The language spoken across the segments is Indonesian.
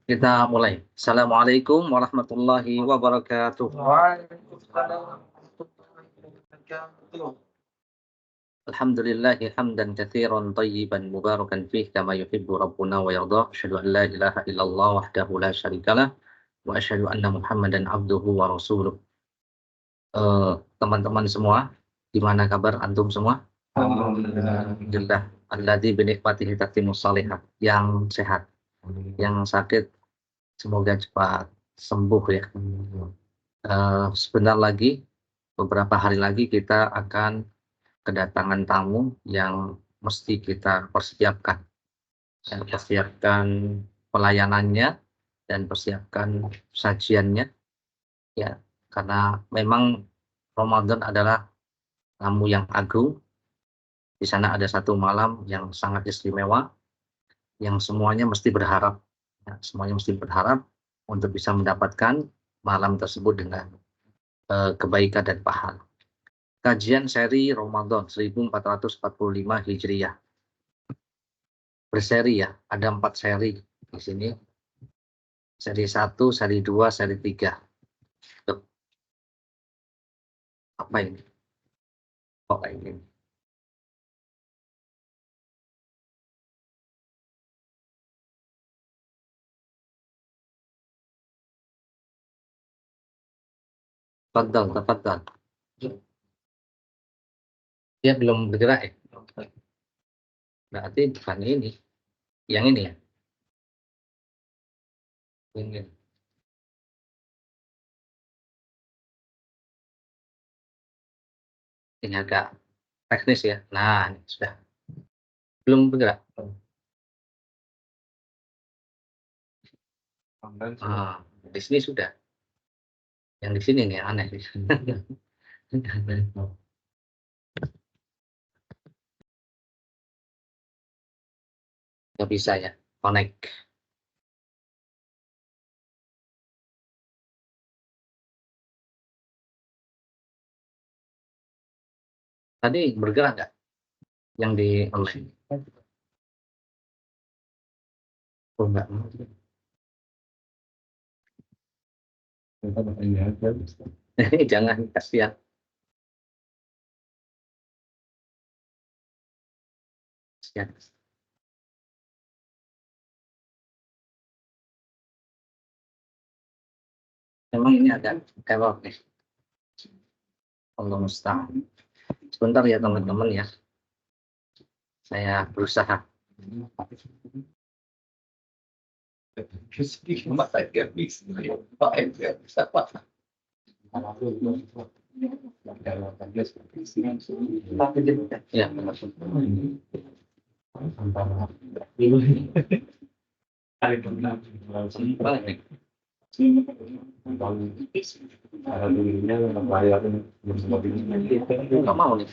Kita mulai. Assalamualaikum warahmatullahi wabarakatuh. Alhamdulillahi hamdan katsiran thayyiban mubarakan fih kama yuhibbu rabbuna wa yardah. Asyhadu an la ilaha illallah wahdahu la syarikalah wa asyhadu anna Muhammadan abduhu wa rasuluh. Teman-teman semua, gimana kabar antum semua? Alhamdulillah. Alladzi bi nikmatihi tatimmus shalihat. Yang sehat, yang sakit semoga cepat sembuh ya. Sebentar lagi, beberapa hari lagi kita akan kedatangan tamu yang mesti kita persiapkan. Dan persiapkan pelayanannya dan persiapkan sajiannya ya, karena memang Ramadan adalah tamu yang agung. Di sana ada satu malam yang sangat istimewa yang semuanya mesti berharap ya, semuanya mesti berharap untuk bisa mendapatkan malam tersebut dengan kebaikan dan pahala. Kajian seri Ramadan 1445 Hijriah. Berseri ya, ada 4 seri di sini. Seri 1, seri 2, seri 3. Tuh. Apa ini? Oh, ini. Tafadhal. Dia belum bergerak ya? Berarti bukan ini. Yang ini ya? Ini. Ini agak teknis ya. Nah, ini sudah. Belum bergerak. Di sini sudah. Yang di sini nih aneh. Nggak bisa ya, connect. Tadi bergerak nggak? Yang di online? Oh enggak. Jangan, kasihan. Memang ini ada error nih. Allah musta'an. Sebentar ya teman-teman ya. Saya berusaha. Ya. Nggak mau nih.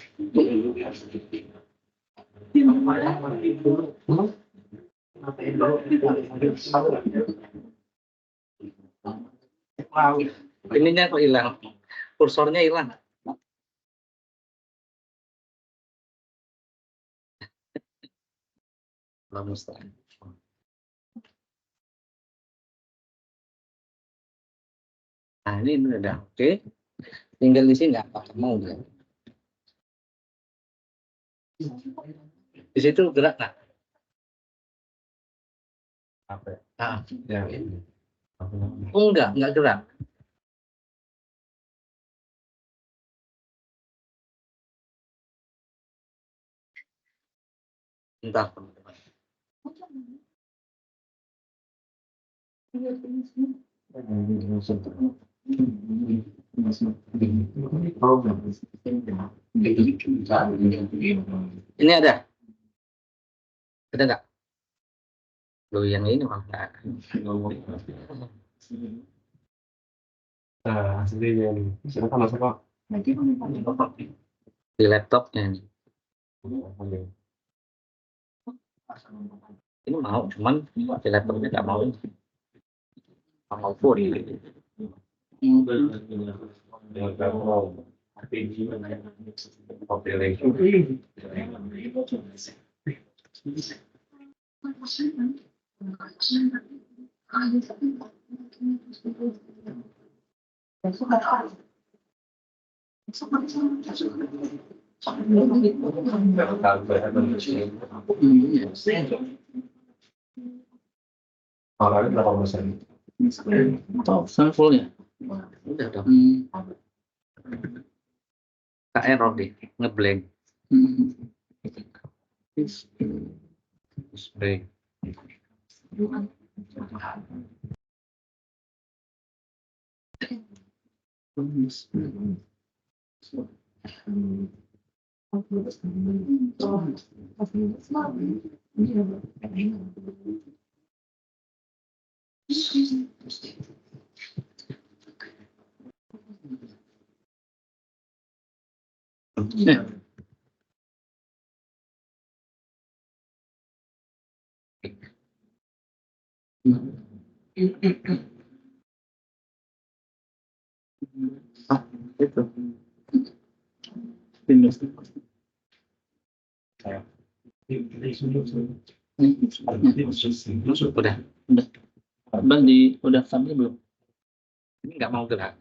Ininya kok hilang, kursornya hilang. Nah ini udah oke. Tinggal di sini nggak apa mau dia. Di situ gerak nggak? Apa? Ah, ya. Oh enggak gerak. Bentar teman-teman. Ini ada nggak? Loh yang ini malah nggak ada. Silakan masuk Pak. Di laptopnya ini. Ini mau, cuman di laptopnya nggak mau. Mau pun. Orangnya berapa persen? Full ya? Udah dong. Error deh, ngeblank. Display. Ya. Itu. Windows. Udah. Bang udah sampai belum? Ini nggak mau gerak.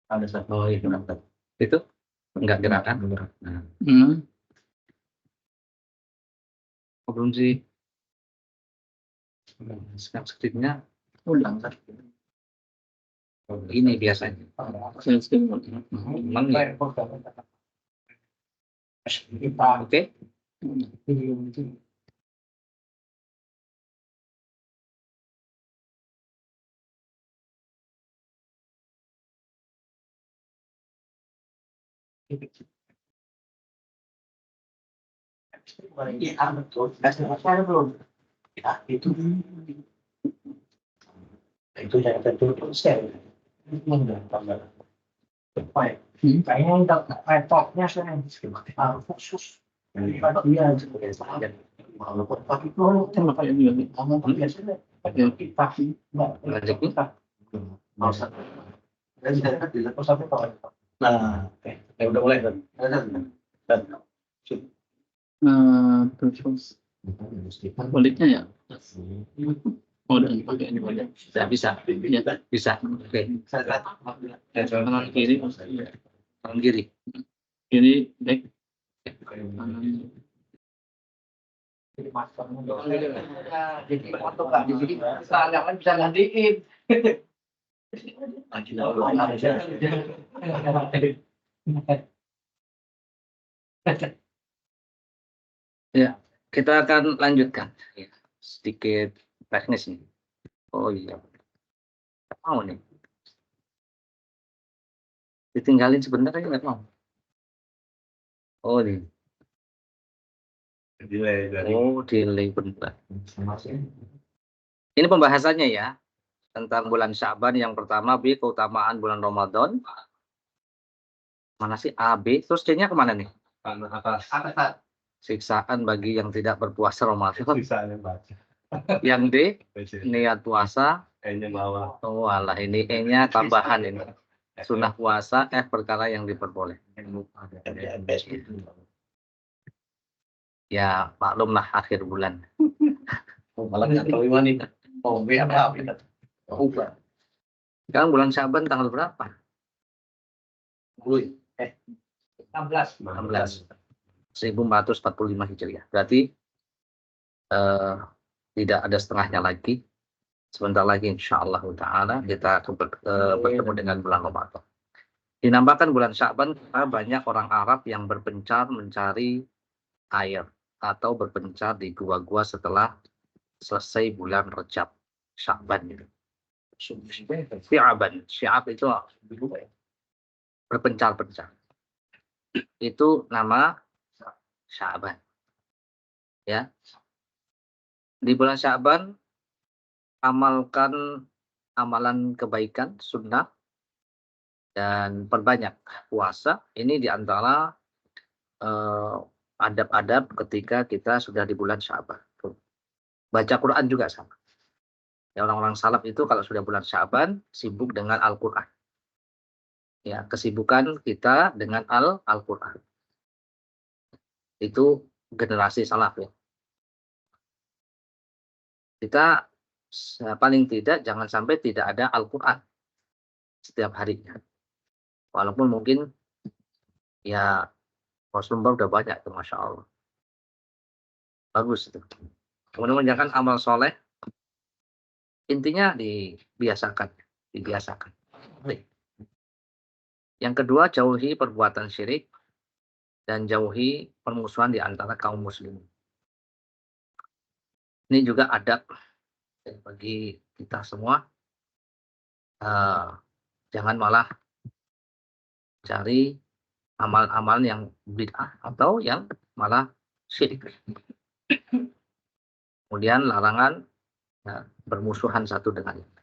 Ada satu. Oh itu itu nggak gerak kan? Nah, belum sih. Sekarang skripnya Udah. ini biasanya. Saya skip. Memang ya. Oke. Iya, betul. Saya belum. Ya, itu yang tertutup sel. Kayaknya udah laptopnya saya khusus daripada dia walaupun pakai itu Terima kasih juga. kamu biasanya pakai kita mau satu dan tidak tidak sampai kawan. Nah, oke, udah mulai kan? Terus baliknya ya. Oh, dan pakai ini balik. Bisa. Ya, Bisa. Oke. kanan kiri. Kanan kiri. Kiri back. Jadi foto nggak di sini, tangan bisa gantiin. Ya, kita akan lanjutkan. Ya, sedikit teknis nih. Oh iya. Mau nih. Ditinggalin sebentar aja nggak mau. Oh nih. Oh delay bentar. Ini pembahasannya ya tentang bulan Sya'ban yang pertama, B keutamaan bulan Ramadan. Mana sih A, B, terus C-nya kemana nih? Atas. Siksaan bagi yang tidak berpuasa Ramadan. Yang D, Niat niat puasa. kayaknya bawah. Oh alah, ini E-nya tambahan ini. Sunnah puasa, F perkara yang diperbolehkan. Ya maklumlah akhir bulan. Malah nggak tahu ini. Oh, apa? Sekarang bulan Sya'ban tanggal berapa? 16. 1445 Hijriah. Berarti tidak ada setengahnya lagi. Sebentar lagi insyaallah ta'ala kita bertemu dengan bulan Ramadan. Dinamakan bulan Sya'ban karena banyak orang Arab yang berpencar mencari air atau berpencar di gua-gua setelah selesai bulan Rajab. Sya'ban itu. Syi'ab itu berpencar-pencar. Itu nama Sya'ban. Ya. Di bulan Sya'ban amalkan amalan kebaikan sunnah dan perbanyak puasa. Ini diantara adab-adab ketika kita sudah di bulan Sya'ban. Baca Quran juga sama. Ya, orang-orang salaf itu kalau sudah bulan Sya'ban sibuk dengan Al-Quran. Ya, kesibukan kita dengan Al-Quran. Itu generasi salaf ya. Kita paling tidak jangan sampai tidak ada Al-Quran setiap harinya. Walaupun mungkin ya Rasulullah udah banyak tuh, Masya Allah. Bagus itu. Kemudian menjalankan amal soleh, intinya dibiasakan. Yang kedua, jauhi perbuatan syirik dan jauhi permusuhan di antara kaum muslimin. Ini juga adab bagi kita semua. Jangan malah cari amal-amal yang bid'ah atau yang malah syirik. Kemudian larangan bermusuhan satu dengan yang lain.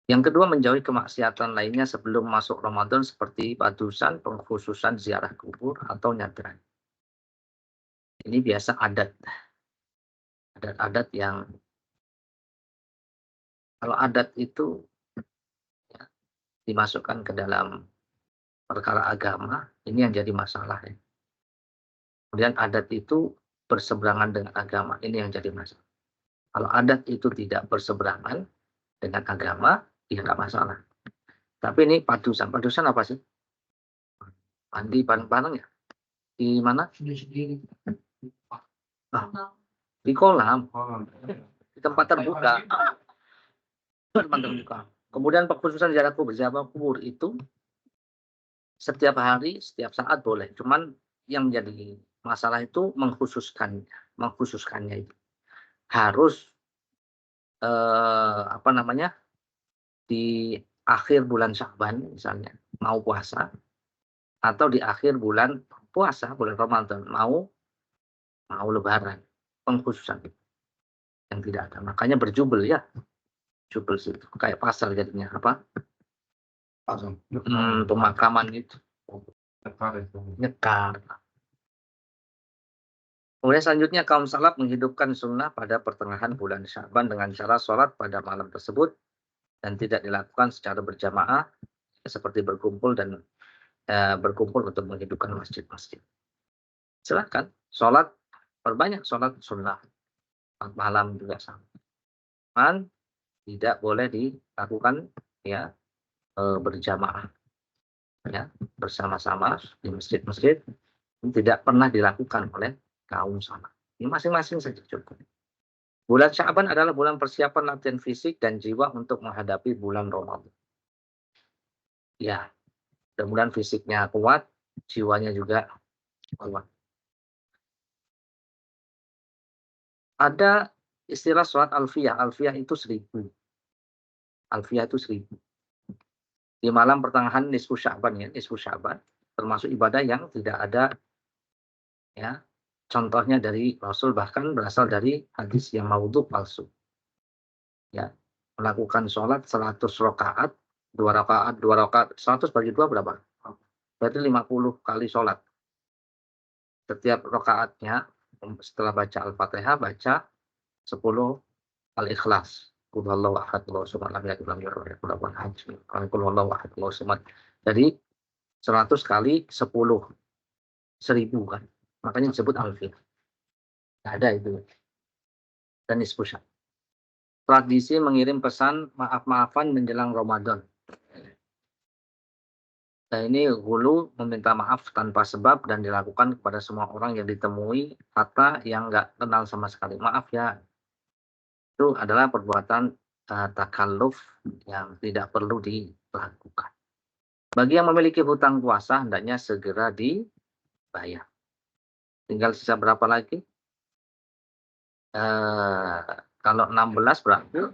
Yang kedua, menjauhi kemaksiatan lainnya sebelum masuk Ramadan seperti padusan, pengkhususan ziarah kubur atau nyadran. Ini biasa adat-adat yang kalau adat itu ya, dimasukkan ke dalam perkara agama, ini yang jadi masalah ya. Kemudian adat itu berseberangan dengan agama, ini yang jadi masalah. Kalau adat itu tidak berseberangan dengan agama, ya nggak masalah. Tapi ini padusan apa sih? Mandi bareng-bareng ya? Di mana? Di kolam. Di tempat terbuka. Kemudian pengkhususan ziarah kubur itu setiap hari, setiap saat boleh. Cuman yang menjadi masalah itu mengkhususkannya itu harus di akhir bulan Sya'ban misalnya mau puasa, atau di akhir bulan puasa bulan Ramadan mau lebaran, pengkhususan yang tidak ada. Makanya berjubel ya, jubel itu kayak pasar jadinya apa? Pemakaman itu. Nyekar. Kemudian selanjutnya kaum salaf menghidupkan sunnah pada pertengahan bulan Sya'ban dengan cara sholat pada malam tersebut dan tidak dilakukan secara berjamaah seperti berkumpul untuk menghidupkan masjid-masjid. Silakan sholat, perbanyak sholat sunnah malam juga sama. Man, tidak boleh dilakukan ya berjamaah ya bersama-sama di masjid-masjid, tidak pernah dilakukan oleh kaum salaf. Ini masing-masing saja cukup. Bulan Sya'ban adalah bulan persiapan latihan fisik dan jiwa untuk menghadapi bulan Ramadan. Ya, mudah-mudahan fisiknya kuat, jiwanya juga kuat. Ada istilah sholat alfiyah. Alfiyah itu 1000. Alfiyah itu 1000. Di malam pertengahan nisfu Sya'ban ya, nisfu Sya'ban termasuk ibadah yang tidak ada ya contohnya dari Rasul, bahkan berasal dari hadis yang maudhu palsu. Ya, melakukan sholat 100 rakaat, 2 rakaat, 100 bagi 2 berapa? Berarti 50 kali sholat. Setiap rakaatnya setelah baca Al-Fatihah baca 10 Al-Ikhlas. Qul huwallahu ahad, Allahu samad, lam yalid walam yulad walam yakul lahu kufuwan ahad. Allahu samad. Jadi 100 kali 10. 1000 kan. Makanya disebut alfiyah. Ada itu. Dan nisfu Sya'ban. Tradisi mengirim pesan maaf-maafan menjelang Ramadan. Dan ini hulu meminta maaf tanpa sebab dan dilakukan kepada semua orang yang ditemui atau yang nggak kenal sama sekali. Maaf ya, itu adalah perbuatan takalluf yang tidak perlu dilakukan. Bagi yang memiliki hutang puasa, hendaknya segera dibayar. Tinggal sisa berapa lagi? Kalau 16 berarti,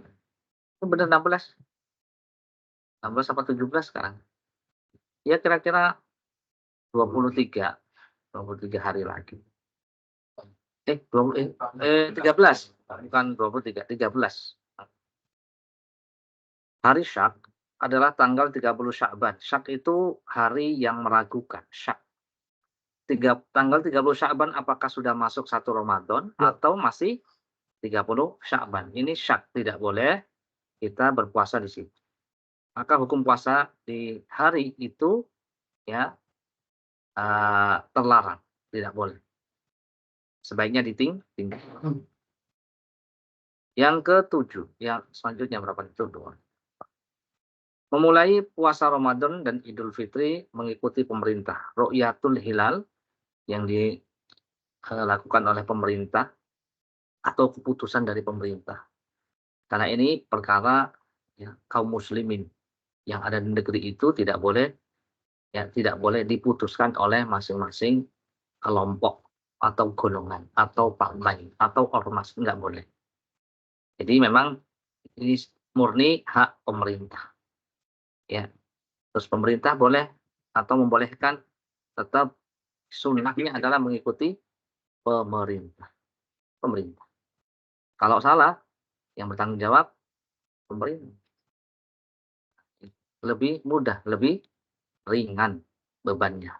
itu benar 16. 16 apa 17 sekarang? Ya kira-kira 23 hari lagi. 13, bukan 23, 13. Hari Syak adalah tanggal 30 Sya'ban. Syak itu hari yang meragukan. Syak. Tanggal 30 Sya'ban apakah sudah masuk 1 Ramadan atau masih 30 Sya'ban. Ini Syak, tidak boleh kita berpuasa di situ. Maka hukum puasa di hari itu ya terlarang, tidak boleh. Sebaiknya ditinggalkan. Yang ketujuh, yang selanjutnya berapa itu? Memulai puasa Ramadan dan Idul Fitri mengikuti pemerintah. Ru'yatul Hilal yang dilakukan oleh pemerintah atau keputusan dari pemerintah. Karena ini perkara ya, kaum muslimin yang ada di negeri itu tidak boleh diputuskan oleh masing-masing kelompok atau golongan atau partai atau ormas, nggak boleh. Jadi memang ini murni hak pemerintah. Ya, terus pemerintah boleh atau membolehkan tetap sunnahnya adalah mengikuti pemerintah. Kalau salah, yang bertanggung jawab pemerintah. Lebih mudah, lebih ringan bebannya.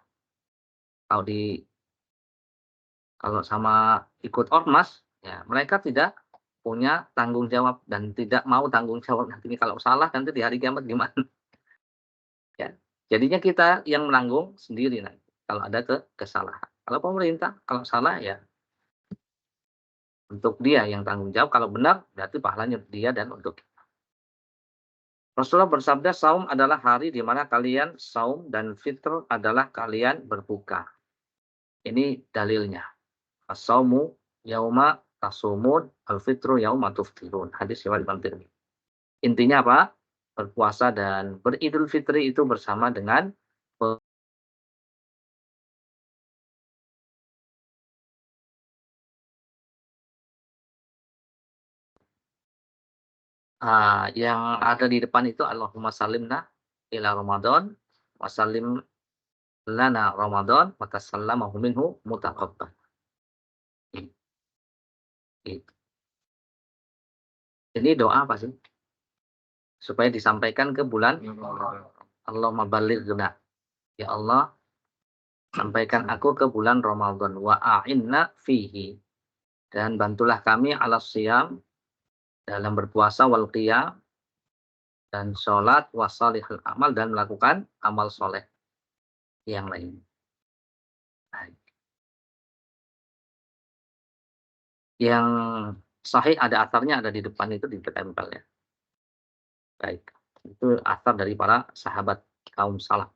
Kalau sama ikut ormas, ya mereka tidak punya tanggung jawab dan tidak mau tanggung jawab. Nanti kalau salah nanti di hari kiamat gimana? Ya, jadinya kita yang menanggung sendiri nanti kalau ada kesalahan. Kalau pemerintah kalau salah ya untuk dia yang tanggung jawab, kalau benar berarti pahalanya untuk dia dan untuk kita. Rasulullah bersabda, saum adalah hari di mana kalian saum dan fitr adalah kalian berbuka. Ini dalilnya. As-saumu yauma tasumun, al-fitru yauma tuftirun. Hadis riwayat Imam Tirmidzi. Intinya apa? Berpuasa dan beridul fitri itu bersama dengan yang ada di depan itu Allahumma salimna ila Ramadan wa salim lana Ramadan wa tasallamahu minhu mutaqabbal. Gitu. Ini doa apa sih? Supaya disampaikan ke bulan Allahumma ballighna. Ya Allah, sampaikan aku ke bulan Ramadan wa a'inna fihi. Dan bantulah kami ala siyam dalam berpuasa wal qiyam dan sholat wasalihul amal dan melakukan amal soleh yang lain. Baik. Yang sahih ada asarnya ada di depan itu ditempel ya. Baik. Itu asar dari para sahabat kaum salaf.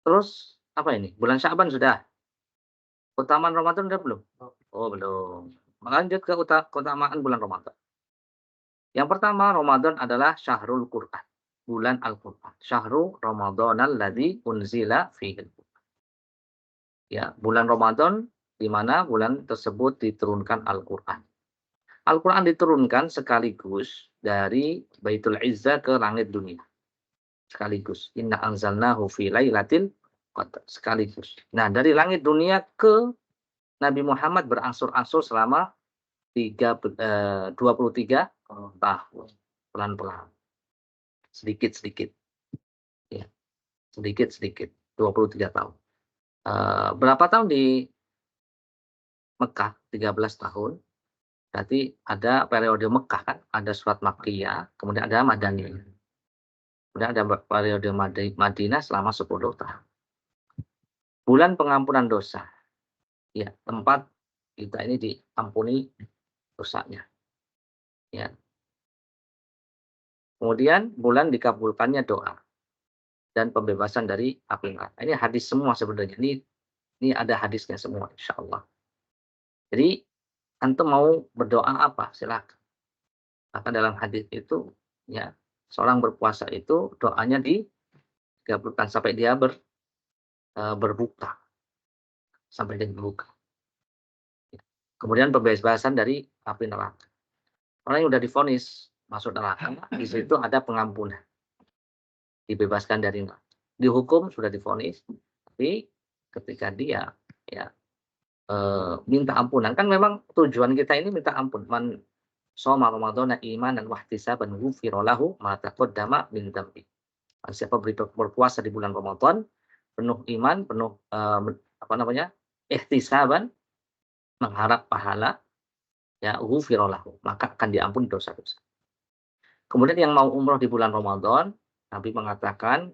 Terus apa ini? Bulan Sya'ban sudah. Keutamaan Ramadan udah belum? Oh, belum. Lanjut ke keutamaan bulan Ramadan. Yang pertama, Ramadan adalah syahrul Qur'an, bulan Al-Qur'an. Syahru Ramadhanal ladzi unzila fihi. Ya, bulan Ramadan di mana bulan tersebut diturunkan Al-Qur'an. Al-Qur'an diturunkan sekaligus dari Baitul Izzah ke langit dunia. Sekaligus. Inna anzalnahu fi lailatul qadar. Sekaligus. Nah, dari langit dunia ke Nabi Muhammad berangsur-angsur selama 23 tahun. Pelan-pelan. Sedikit-sedikit. Ya, sedikit-sedikit. 23 tahun. Berapa tahun di Mekah? 13 tahun. Berarti ada periode Mekah kan? Ada surat Makkiyah, kemudian ada Madaniyah. Kemudian ada periode Madinah selama 10 tahun. Bulan pengampunan dosa. Ya, tempat kita ini diampuni dosanya. Ya. Kemudian bulan dikabulkannya doa dan pembebasan dari api neraka. Ini hadis semua sebenarnya. Ini ada hadisnya semua insyaallah. Jadi antum mau berdoa apa silakan. Maka dalam hadis itu ya seorang berpuasa itu doanya dikabulkan sampai dia berbuka. Sampai dia berbuka. Kemudian pembebasan dari api neraka. Orang yang sudah divonis masuk neraka, di situ ada pengampunan. Dibebaskan dari neraka. Dihukum sudah divonis, tapi ketika dia ya minta ampunan, kan memang tujuan kita ini minta ampun. Man shoma ramadhana imanan wahtisaban ghufira lahu ma taqaddama min dzambi. Siapa berpuasa di bulan Ramadan penuh iman, penuh ihtisaban, mengharap pahala, ya ghufira lahu, maka akan diampuni dosa-dosa. Kemudian yang mau umroh di bulan Ramadan, Nabi mengatakan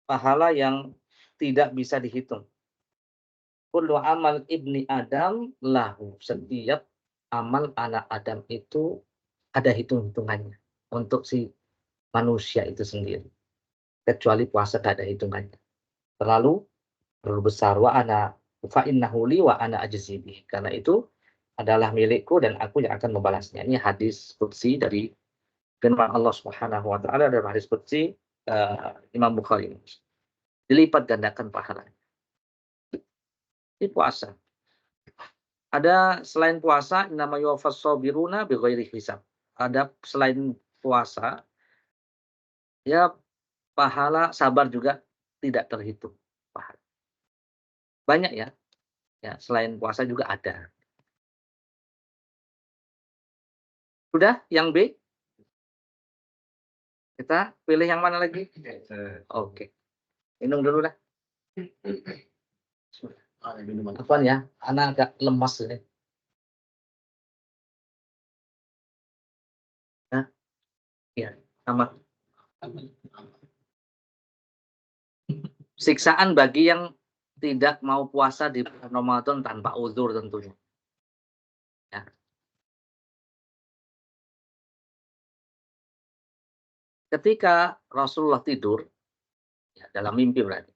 pahala yang tidak bisa dihitung. Kullu amal ibni Adam lahu. Setiap amal anak Adam itu ada hitung-hitungannya untuk si manusia itu sendiri. Kecuali puasa tidak ada hitungannya. Terlalu besar. Wa ana fa innahu li wa ana ajzi bih. Karena itu adalah milikku dan aku yang akan membalasnya. Ini hadis qudsi dari firman Allah Subhanahu wa taala dalam hadis qudsi Imam Bukhari. Dilipat gandakan pahalanya. Ini puasa. Ada selain puasa nama yuwaffas sabiruna bighairi hisab. Ada selain puasa ya pahala sabar juga tidak terhitung pahala. Banyak ya. Ya, selain puasa juga ada. Sudah yang B? Kita pilih yang mana lagi? Oke. Minum dulu lah. Apaan ya? Anak agak lemas ini. Nah, ya, sama. Siksaan bagi yang tidak mau puasa di bulan Ramadan tanpa uzur tentunya. Ya. Ketika Rasulullah tidur, ya, dalam mimpi berarti,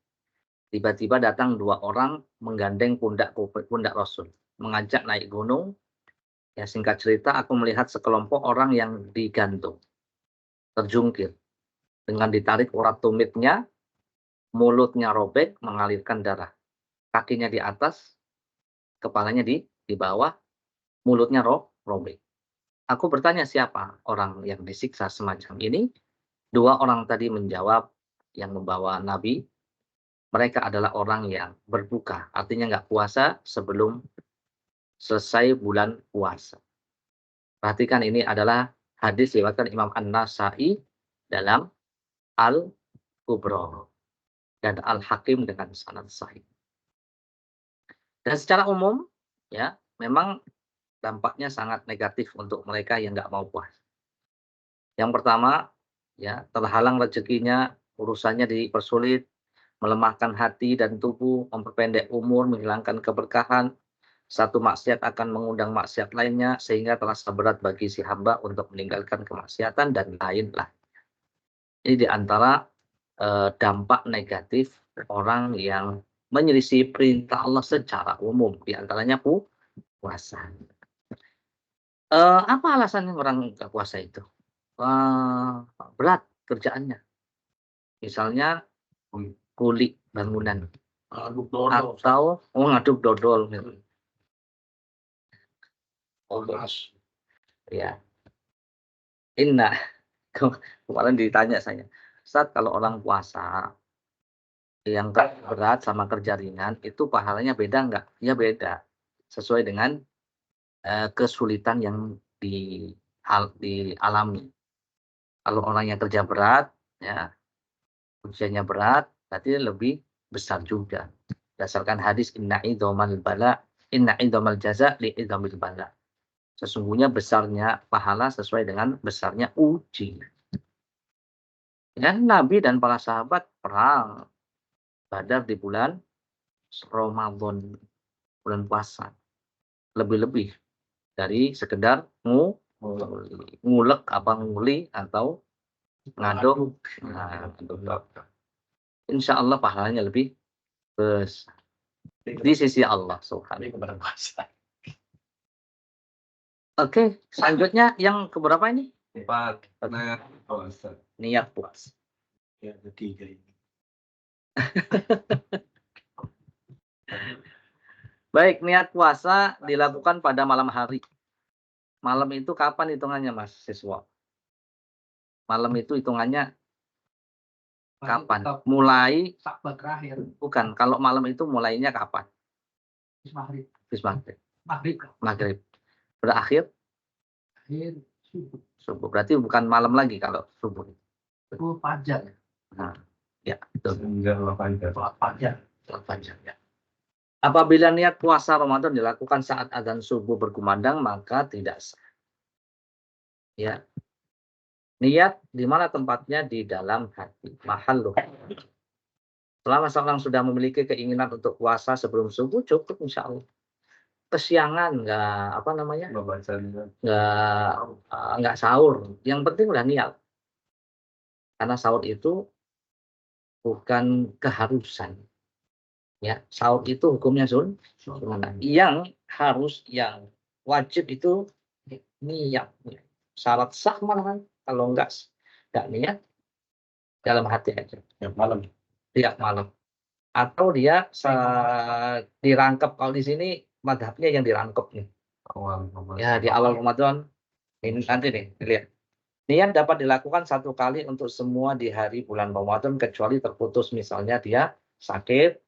tiba-tiba datang dua orang menggandeng pundak Rasul, mengajak naik gunung. Ya, singkat cerita, aku melihat sekelompok orang yang digantung, terjungkir, dengan ditarik urat tumitnya, mulutnya robek, mengalirkan darah, kakinya di atas, kepalanya di bawah, mulutnya robek. Aku bertanya siapa orang yang disiksa semacam ini. Dua orang tadi menjawab yang membawa Nabi. Mereka adalah orang yang berbuka, artinya nggak puasa sebelum selesai bulan puasa. Perhatikan ini adalah hadis diriwayatkan Imam An-Nasa'i dalam Al-Kubra dan Al-Hakim dengan sanad sahih. Dan secara umum, ya, memang dampaknya sangat negatif untuk mereka yang nggak mau puasa. Yang pertama, ya, terhalang rezekinya, urusannya dipersulit, melemahkan hati dan tubuh, memperpendek umur, menghilangkan keberkahan. Satu maksiat akan mengundang maksiat lainnya, sehingga terasa berat bagi si hamba untuk meninggalkan kemaksiatan dan lain-lain. Ini diantara dampak negatif orang yang menyelisih perintah Allah secara umum, diantaranya puasa. Apa alasannya orang nggak puasa itu? Berat kerjaannya. Misalnya kuli bangunan atau ngaduk dodol gitu. Ya. Kemarin ditanya saya, Ustaz, kalau orang puasa yang berat sama kerja ringan itu pahalanya beda nggak? Ya beda. Sesuai dengan kesulitan yang dialami. Kalau orang yang kerja berat, ya ujiannya berat, berarti lebih besar juga. Berdasarkan hadis inna idzamal jaza li idzamil bala. Sesungguhnya besarnya pahala sesuai dengan besarnya uji. Dan Nabi dan para sahabat perang Badar di bulan Ramadan, bulan puasa. Lebih-lebih dari sekedar ngulek apa nguli atau ngaduk. Insya Allah pahalanya lebih besar di sisi Allah Subhanahu wa taala. Oke, selanjutnya yang keberapa ini? 4. Puasa. Niat puasa. Ya, ketiga ini. Baik, niat puasa dilakukan pada malam hari. Malam itu kapan hitungannya, Mas siswa? Malam itu hitungannya kapan? Mulai Sabat terakhir. bukan, kalau malam itu mulainya kapan? Maghrib. Habis maghrib. Maghrib. Berakhir Akhir subuh. subuh. Berarti bukan malam lagi kalau subuh. Fajar. Nah, ya, betul. Fajar. Fajar, ya. Apabila niat puasa Ramadan dilakukan saat adzan subuh berkumandang, maka tidak sah. Ya. Niat di mana tempatnya? Di dalam hati. Mahalluh. Selama seorang sudah memiliki keinginan untuk puasa sebelum subuh, cukup insya Allah. Kesiangan, nggak sahur. Yang penting udah niat. Karena sahur itu bukan keharusan. Ya, sahur itu hukumnya sunnah. Yang wajib itu niat. Syarat sah malahan. Kalau nggak niat, dalam hati aja. Malam. Tiap malam. Atau dia dirangkep. Kalau di sini madhabnya yang dirangkep nih. Ya, di awal Ramadan. Ini nanti nih, lihat. Niat dapat dilakukan 1 kali untuk semua di hari bulan Ramadan, kecuali terputus misalnya dia sakit.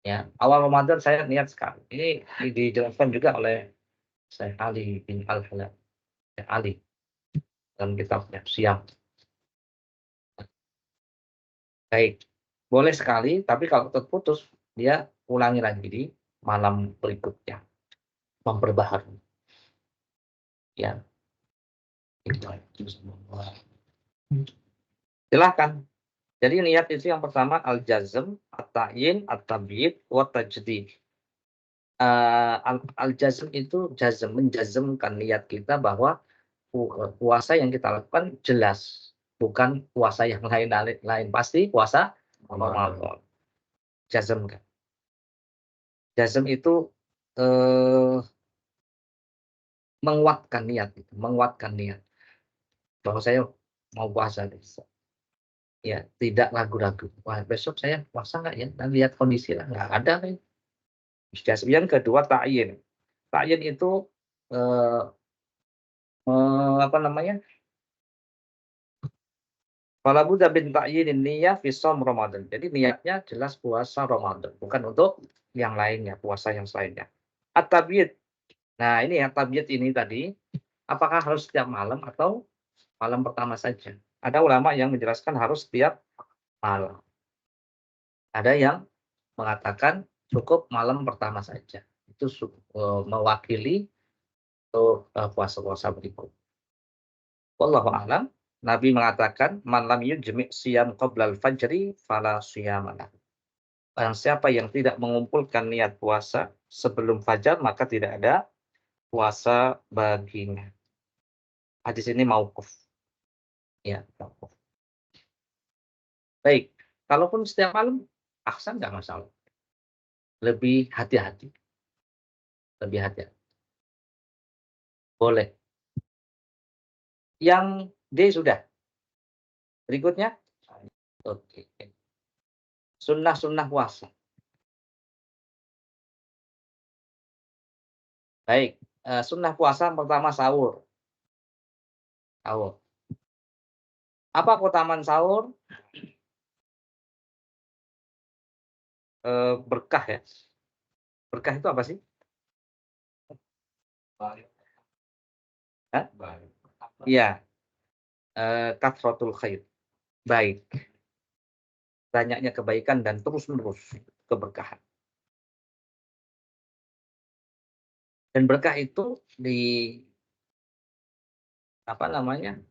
Ya, awal Ramadan saya niat sekali. Ini dijelaskan juga oleh Syekh Ali bin Al-Halal. Syekh Ali dalam kitabnya Siam. Baik, boleh sekali, tapi kalau terputus dia ulangi lagi di malam berikutnya, memperbaharui. Ya, silahkan. Jadi niat itu yang pertama al-jazm, at-ta'yin, at-tabyid, wa tajdid. Al-jazm itu menjazmkan niat kita bahwa puasa yang kita lakukan jelas, bukan puasa yang lain pasti puasa Ramadan. Jazm kan. Jazm itu menguatkan niat, bahwa saya mau puasa. Ya, tidak ragu-ragu. Wah, besok saya puasa nggak ya? Dan lihat kondisi lah, nggak ada kan. Yang kedua ta'yin. Ta'yin itu Fala budda bin ta'yinin niyah fi shaum Ramadan. Jadi niatnya jelas puasa Ramadan, bukan untuk yang lainnya, puasa yang selainnya. At-tabyid. Nah, ini ya tabyid ini tadi, apakah harus setiap malam atau malam pertama saja? Ada ulama yang menjelaskan harus setiap malam. Ada yang mengatakan cukup malam pertama saja. Itu mewakili untuk puasa-puasa berikut. Wallahu a'lam. Nabi mengatakan, "Man lam yujmi' siyam qoblal fajri fala siyama lahu." Barang siapa yang tidak mengumpulkan niat puasa sebelum fajar, maka tidak ada puasa baginya. Hadis ini mauquf. Ya, mauquf. Baik, kalaupun setiap malam, ahsan nggak masalah. Lebih hati-hati. Boleh. Yang D sudah. Berikutnya. Oke. Sunnah-sunnah puasa. Baik. Sunnah puasa pertama sahur. Apa keutamaan sahur? Berkah ya. Berkah itu apa sih? Iya. Kathratul khair. Baik. Banyaknya kebaikan dan terus-menerus keberkahan. Dan berkah itu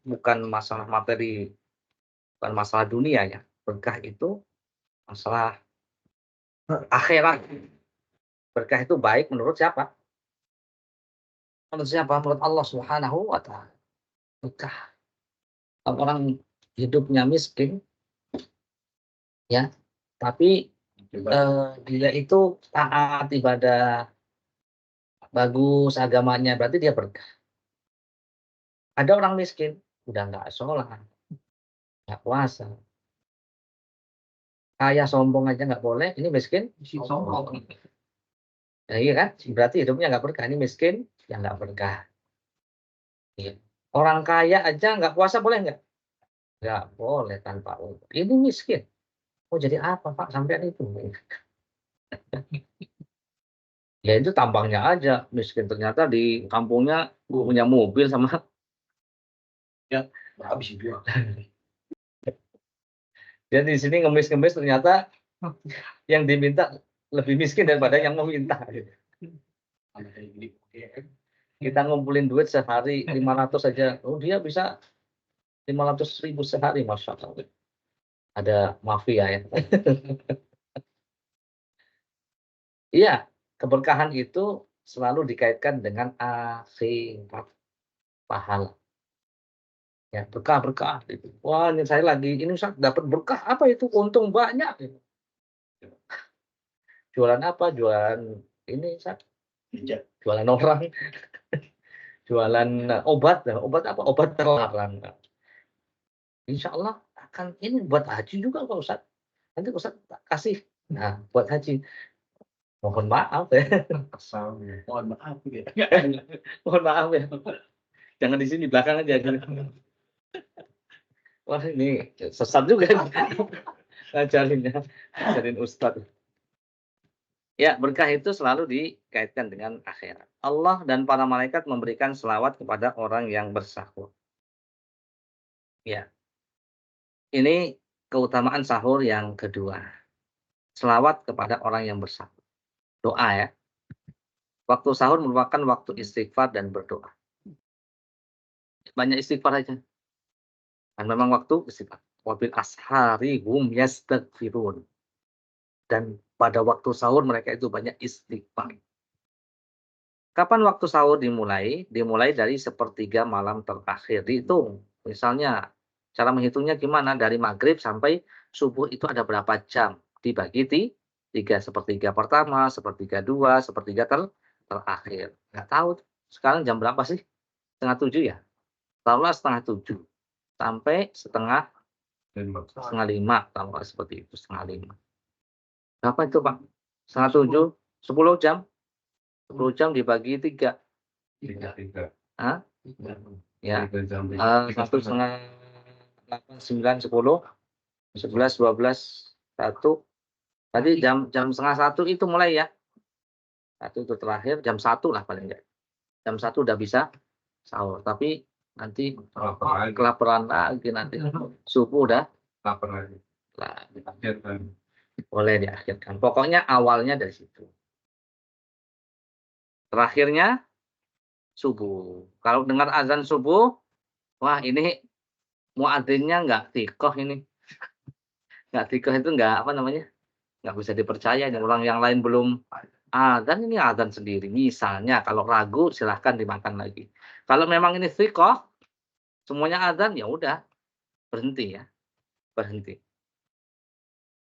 bukan masalah materi, bukan masalah dunia ya. Berkah itu masalah akhirat. Berkah itu baik menurut siapa? Menurut Allah Subhanahu wa ta'ala. Berkah. Orang hidupnya miskin, ya, tapi dia itu taat ibadah, bagus agamanya, berarti dia berkah. Ada orang miskin, udah nggak sholat, nggak puasa, kaya sombong aja nggak boleh, ini miskin, sombong. Ya, iya kan? Berarti hidupnya nggak berkah, ini miskin, ya nggak berkah. Ya. Orang kaya aja nggak puasa boleh nggak? Nggak boleh tanpa uzur. Ini miskin. Oh jadi apa Pak sampean itu? Ya itu tampangnya aja miskin, ternyata di kampungnya punya mobil sama ya habis itu. Dan di sini ngemis-ngemis ternyata yang diminta lebih miskin daripada yang meminta. Kita ngumpulin duit sehari 500 saja, oh dia bisa 500.000 sehari, masya Allah. Ada mafia ya. Iya, keberkahan itu selalu dikaitkan dengan akhirat, pahala. Ya, berkah-berkah gitu. Wah, ini saya lagi ini Ustaz dapat berkah, apa itu? Untung banyak gitu. Jualan apa? Jualan ini Ustaz, Iya. jualan orang, jualan obat. Nah, obat apa? Obat terlarang. Nah, insya Allah akan ini buat haji juga Pak Ustaz. Nanti Ustaz kasih. Nah, buat haji. Mohon maaf ya. Kesal. Mohon maaf ya. Mohon maaf ya. Jangan di sini belakang aja. Wah, ini sesat juga ngajarinnya, ngajarin Ustaz. Ya, berkah itu selalu dikaitkan dengan akhirat. Allah dan para malaikat memberikan selawat kepada orang yang bersahur. Ya, ini keutamaan sahur yang kedua. Selawat kepada orang yang bersahur. Doa ya. Waktu sahur merupakan waktu istighfar dan berdoa. Banyak istighfar aja. Dan memang waktu istighfar. Wabil ashari hum yastaghfirun. Dan pada waktu sahur mereka itu banyak istighfar. Kapan waktu sahur dimulai? Dimulai dari sepertiga malam terakhir. Dihitung. Misalnya, cara menghitungnya gimana? Dari maghrib sampai subuh itu ada berapa jam? Dibagi tiga. Sepertiga pertama, sepertiga dua, sepertiga terakhir. Nggak tahu. Sekarang jam berapa sih? Setengah tujuh ya? Taruhlah setengah tujuh. Sampai setengah lima. Taruhlah seperti itu, setengah lima. Berapa itu Pak? Setengah tujuh, 10 jam. 10 jam dibagi tiga. Hah? Ya. 1,5, 8, 9, 10, 11, 12, 1. Tadi jam setengah 1 itu mulai ya. 1 itu terakhir, jam 1 lah paling enggak. Jam 1 udah bisa sahur. Tapi nanti kelaparan lagi nanti. Subuh udah lapar lagi. Boleh diakhirkan. Pokoknya awalnya dari situ. Terakhirnya subuh. Kalau dengar azan subuh, wah ini muadzinnya nggak tikoh ini. Nggak tikoh itu nggak apa namanya, nggak bisa dipercaya. Yang orang yang lain belum azan, ini azan sendiri. Misalnya kalau ragu silahkan dimakan lagi. Kalau memang ini tikoh, semuanya azan, ya udah berhenti ya, berhenti.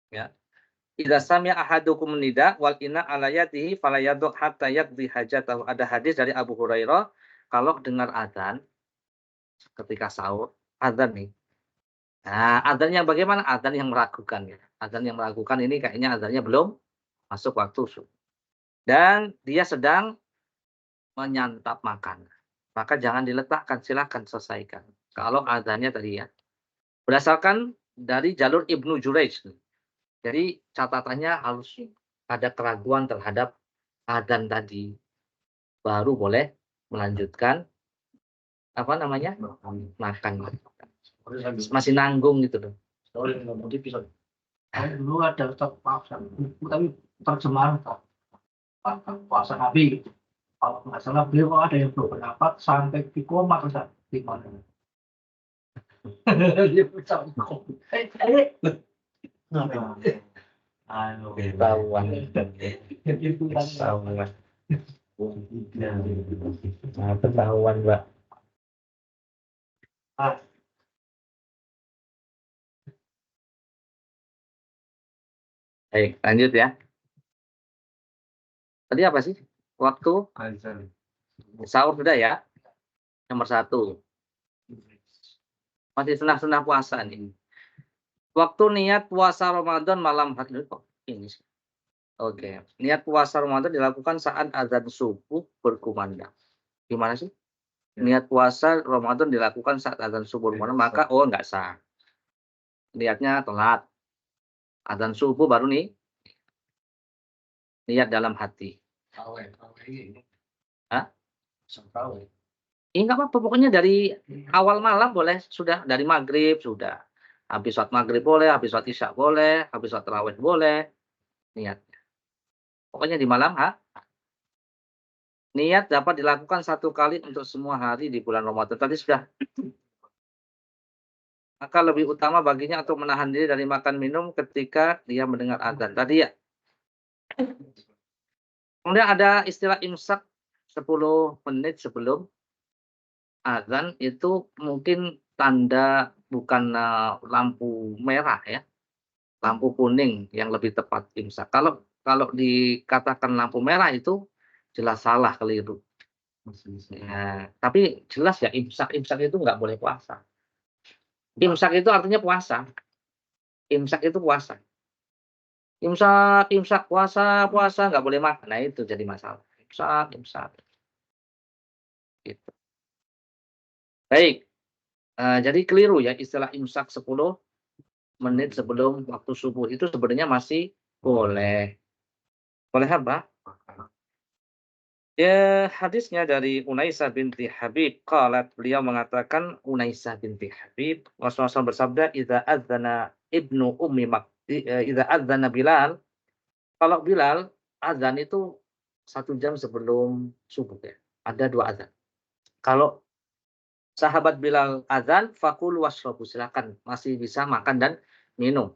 Ya. Idza sami'a ahadukum nida wal ina ala yadihi fala yadhu hatta yaqdi hajatahu. Ada hadis dari Abu Hurairah, kalau dengar azan ketika sahur, azan nih. Nah, adzan yang bagaimana? Adzan yang meragukan ya. Adzan yang meragukan ini kayaknya adzannya belum masuk waktu subuh. Dan dia sedang menyantap makan. Maka jangan diletakkan, silakan selesaikan. Kalau adzannya tadi ya. Berdasarkan dari jalur Ibnu Jurayj. Jadi catatannya harus ada keraguan terhadap adzan tadi. Baru boleh melanjutkan apa namanya? Makan. Masih nanggung gitu loh. Dulu ada tapi terjemahan puasa Nabi. Kalau nggak salah beliau ada yang berpendapat sampai di koma Ustaz. Di mana? Dia bisa koma. Ayo. Ketahuan. Itu Ketahuan. Nah, ketahuan, Mbak. Baik, lanjut ya. Tadi apa sih? Waktu sahur sudah ya. Nomor 1. Masih setengah puasa nih. Waktu niat puasa Ramadan malam hari ini. Oke. Niat puasa Ramadan dilakukan saat azan subuh berkumandang. Gimana sih? Niat puasa Ramadan dilakukan saat azan subuh berkumandang, maka enggak sah. Niatnya telat. Azan subuh baru nih niat dalam hati. Hah? Enggak apa-apa, pokoknya dari awal malam boleh, sudah dari maghrib sudah. Habis sholat maghrib boleh, habis sholat isya boleh, habis sholat tarawih boleh. Niat. Pokoknya di malam niat dapat dilakukan 1 kali untuk semua hari di bulan Ramadan. Tadi sudah. Maka lebih utama baginya untuk menahan diri dari makan minum ketika dia mendengar azan. Tadi ya. Kemudian ada istilah imsak 10 menit sebelum azan itu mungkin tanda bukan lampu merah ya, lampu kuning yang lebih tepat imsak. Kalau dikatakan lampu merah itu jelas salah, keliru. Nah, tapi jelas ya imsak itu nggak boleh puasa. Imsak itu artinya puasa. Imsak itu puasa. Imsak, puasa nggak boleh makan. Nah itu jadi masalah. Imsak, gitu. Baik, jadi keliru ya istilah imsak 10 menit sebelum waktu subuh itu sebenarnya masih boleh. Boleh apa? Ya, hadisnya dari Unaisah binti Habib qalat, beliau mengatakan, Unaisah binti Habib, Rasulullah SAW bersabda, idza adzana Bilal, kalau Bilal azan itu 1 jam sebelum subuh ya. Ada 2 azan. Kalau sahabat Bilal azan, fakulu washrabu, silakan, masih bisa makan dan minum.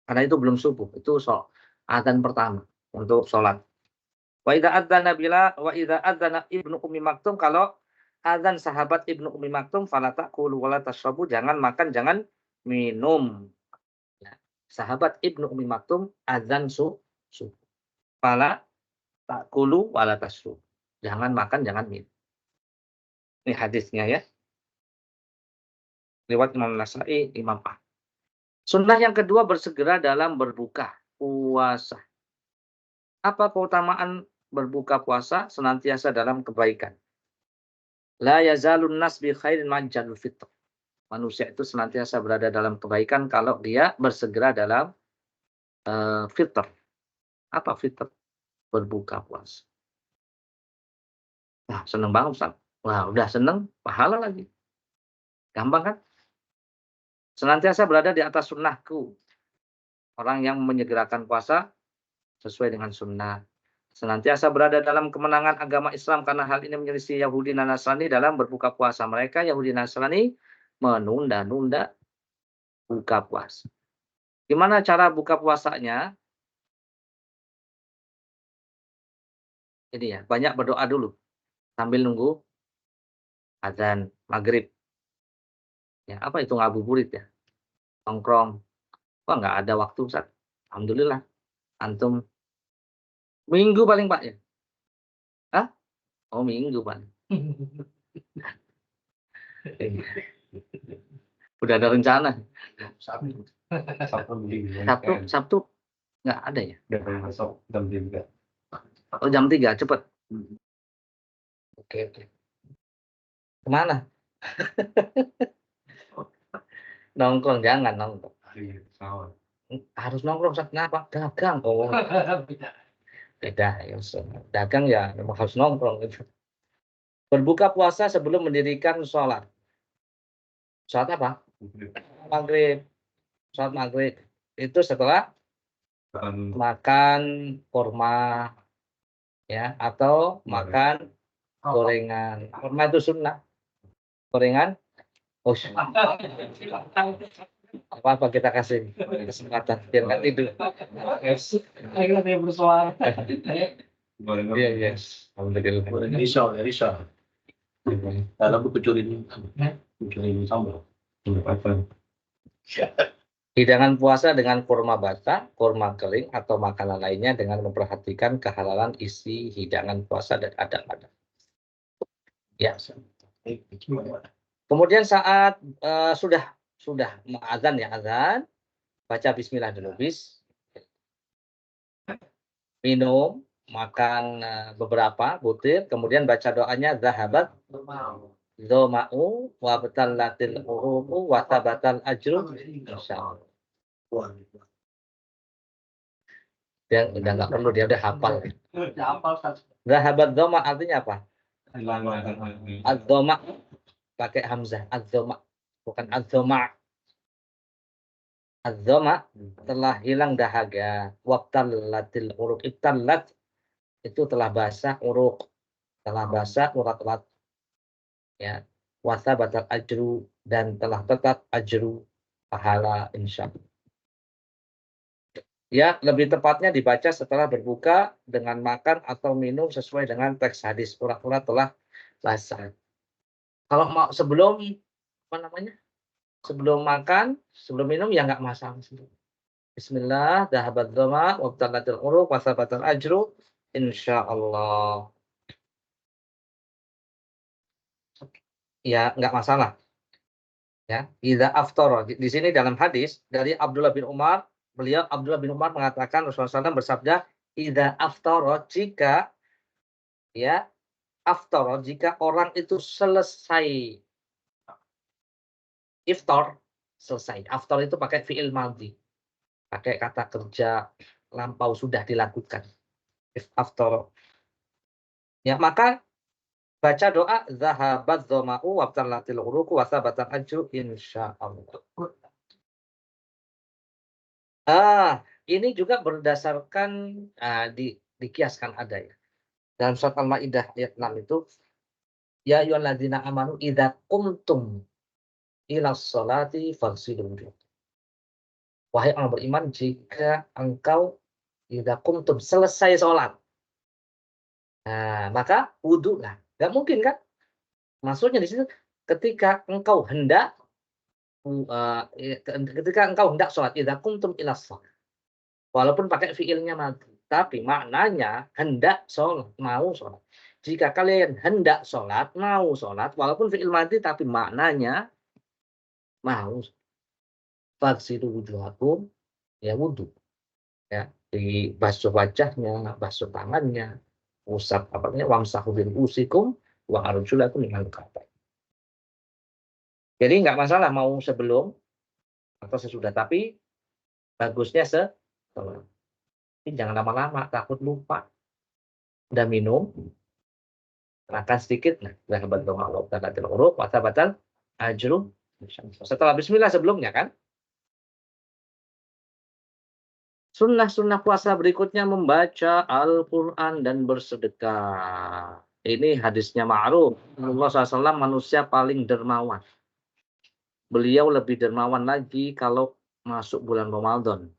Karena itu belum subuh, itu azan pertama untuk sholat. Wa idza adzana Ibnu Ummi Maktum, kalau azan sahabat Ibnu Ummi Maktum, fala taqulu wala tashrabu, jangan makan, jangan minum. Ya. Sahabat Ibnu Ummi Maktum azan subuh. Fala taqulu wala tashrabu. Jangan makan, jangan minum. Ini hadisnya ya. Riwayat Imam Nasa'i, Imam Ahmad. Sunnah yang kedua, bersegera dalam berbuka puasa. Apa keutamaan berbuka puasa? Senantiasa dalam kebaikan. La yazalun nas bi khairin majjalul fitr. Manusia itu senantiasa berada dalam kebaikan kalau dia bersegera dalam fitr. Apa fitr? Berbuka puasa. Nah, seneng banget Ustaz. Wah, udah seneng, pahala lagi. Gampang kan? Senantiasa berada di atas sunnahku. Orang yang menyegerakan puasa sesuai dengan sunnah. Senantiasa berada dalam kemenangan agama Islam, karena hal ini menyelisih Yahudi dan Nasrani dalam berbuka puasa. Mereka Yahudi dan Nasrani menunda-nunda buka puasa. Gimana cara buka puasanya? Ini ya, banyak berdoa dulu sambil nunggu azan maghrib. Ya, apa itu ngabuburit ya? Nongkrong. Wah, nggak ada waktu Ustaz. Alhamdulillah. Antum minggu paling Pak ya? Hah? Oh, minggu Pak. Udah ada rencana. Sabtu. Sabtu nggak ada ya? Udah masuk jam 3. Oh, jam 3 cepet. Oke. Kemana? Nongkrong, jangan nongkrong. Harus nongkrong Ustaz. Kenapa? Dagang. Oh, beda ya. Dagang ya memang harus nongkrong gitu. Berbuka puasa sebelum mendirikan sholat. Sholat apa? Maghrib. Sholat maghrib. Itu setelah makan kurma ya, atau makan gorengan. Kurma itu sunnah. Gorengan, oh, apa kita kasih kesempatan biar nggak tidur. Akhirnya dia bersuara. Iya, iya. Alhamdulillah. Risau. Dalam kucurin sambal. Hidangan puasa dengan kurma basah, kurma kering, atau makanan lainnya dengan memperhatikan kehalalan isi hidangan puasa dan adab-adab. Ya. Kemudian saat sudah azan ya, azan, baca bismillah dulu, minum, makan beberapa butir, kemudian baca doanya zahabat dzama'u wa batallatil uruqu wa tabatal ajru insyaallah. Dia udah nggak perlu, dia udah hafal. Zahabat dzama artinya apa? Az-dzama pakai hamzah, az-dzama, bukan az-dzama. Az-dzama telah hilang dahaga, waqtallatil uruq, ibtallat itu telah basah uruk, telah basah urat-urat. Ya, wasa batal ajru, dan telah tetap ajru, pahala insyaallah. Ya, lebih tepatnya dibaca setelah berbuka dengan makan atau minum sesuai dengan teks hadis. Pura-pura telah basah. Kalau mau sebelum apa namanya? Sebelum makan, sebelum minum ya nggak masalah. Bismillah, dhahabat dhama, wabtalatil uruq, wasabatal ajru, insyaallah. Ya, nggak masalah. Ya, idza aftara. Di sini dalam hadis dari Abdullah bin Umar, Abdullah bin Umar mengatakan Rasulullah SAW bersabda, idza aftara, jika ya aftara, jika orang itu selesai iftar, selesai. Aftar itu pakai fi'il madhi, pakai kata kerja lampau sudah dilakukan. If aftara. Ya, maka baca doa zahabat dhama'u wabtalatil uruq wa thabatal ajru insyaallah. Ini juga berdasarkan dikiaskan ada ya. Dalam surat Al-Maidah ayat 6 itu, ya ayyuhalladzina amanu idza qumtum ilas sholati faghsilu wujuhakum. Wahai orang beriman, jika engkau idza qumtum selesai sholat, maka wudulah. Enggak mungkin kan? Maksudnya di situ ketika engkau hendak sholat, idza qumtum ilas sholat. Walaupun pakai fiilnya madhi, tapi maknanya hendak sholat, mau sholat. Jika kalian hendak sholat, mau sholat, walaupun fiil madhi, tapi maknanya mau. Faghsilu wujuhakum, ya wudu. Ya, dibasuh wajahnya, basuh tangannya, usap apa namanya, wamsahu bi ru'usikum wa arjulakum minal ka'bayn. Jadi nggak masalah mau sebelum atau sesudah, tapi bagusnya setelah. Tapi jangan lama-lama, takut lupa. Udah minum, makan sedikit, dhahabat dhama'u wabtalatil uruq wa thabatal ajru. Setelah bismillah sebelumnya kan. Sunnah-sunnah puasa berikutnya membaca Al-Quran dan bersedekah. Ini hadisnya ma'ruf. Rasulullah SAW manusia paling dermawan. Beliau lebih dermawan lagi kalau masuk bulan Ramadan.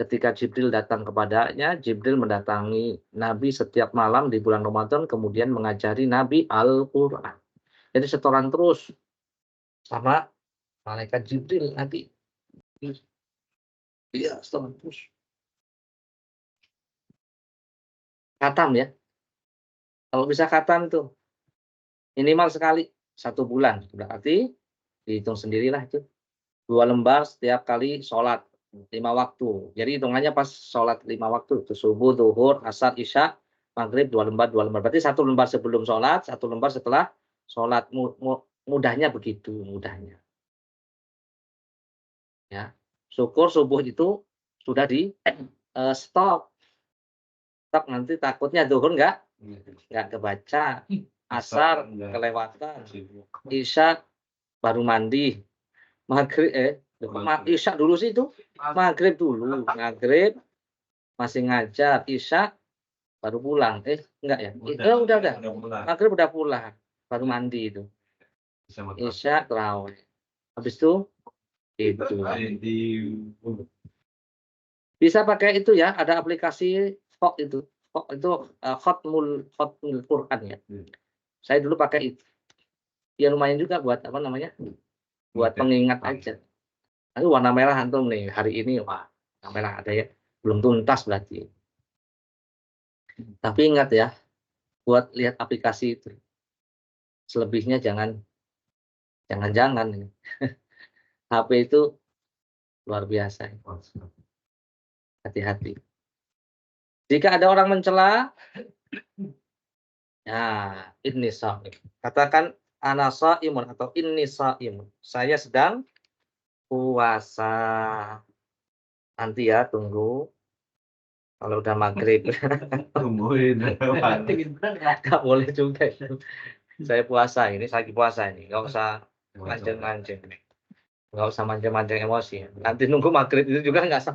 Ketika Jibril datang kepadanya, Jibril mendatangi Nabi setiap malam di bulan Ramadan, kemudian mengajari Nabi Al-Quran. Jadi setoran terus sama malaikat Jibril Nabi. Iya, setoran terus. Khatam ya. Kalau bisa khatam tuh minimal sekali 1 bulan. Berarti dihitung sendirilah itu. 2 lembar setiap kali sholat 5 waktu. Jadi hitungannya pas sholat 5 waktu. Itu subuh, zuhur, asar, isya, maghrib 2 lembar, 2 lembar. Berarti 1 lembar sebelum sholat, 1 lembar setelah sholat. Mudahnya begitu, mudahnya. Ya. Syukur subuh itu sudah di stop. Stop, nanti takutnya zuhur nggak kebaca. Asar kelewatan. Isya baru mandi. Maghrib isya dulu sih itu. Maghrib dulu. Maghrib masih ngajar. Isya baru pulang. Enggak ya? Udah. Maghrib udah pulang. Baru mandi itu. Isya terawih. Habis itu bisa pakai itu ya. Ada aplikasi Fok itu. Fok itu Khotmul Quran ya. Saya dulu pakai itu. Ya lumayan juga buat apa namanya? Buat pengingat aja. Tapi warna merah antum nih hari ini, wah warna merah ada ya, belum tuntas berarti. Tapi ingat ya, buat lihat aplikasi itu. Selebihnya jangan HP itu luar biasa. Hati-hati. Jika ada orang mencela, ya ini sha'im. Katakan ana sha'imun atau inni sha'imun. Saya sedang puasa. Nanti ya, tunggu. Kalau udah maghrib. Tungguin. Nggak boleh juga. Saya puasa, ini lagi puasa ini. Nggak usah mancing-mancing. Nggak usah mancing-mancing emosi. Nanti nunggu maghrib itu juga nggak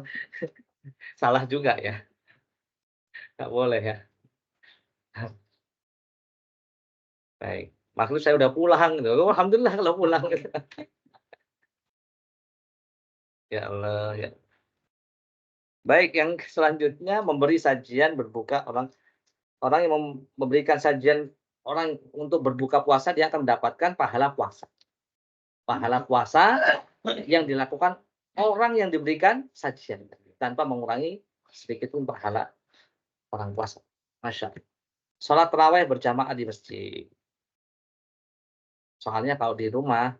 salah juga ya. Nggak boleh ya. Baik. Maksud saya udah pulang. Alhamdulillah kalau pulang. Ya Allah. Ya. Baik, yang selanjutnya memberi sajian berbuka orang yang memberikan sajian orang untuk berbuka puasa dia akan mendapatkan pahala puasa. Pahala puasa yang dilakukan orang yang diberikan sajian tanpa mengurangi sedikit pun pahala orang puasa. Masya Allah. Sholat tarawih berjamaah di masjid. Soalnya kalau di rumah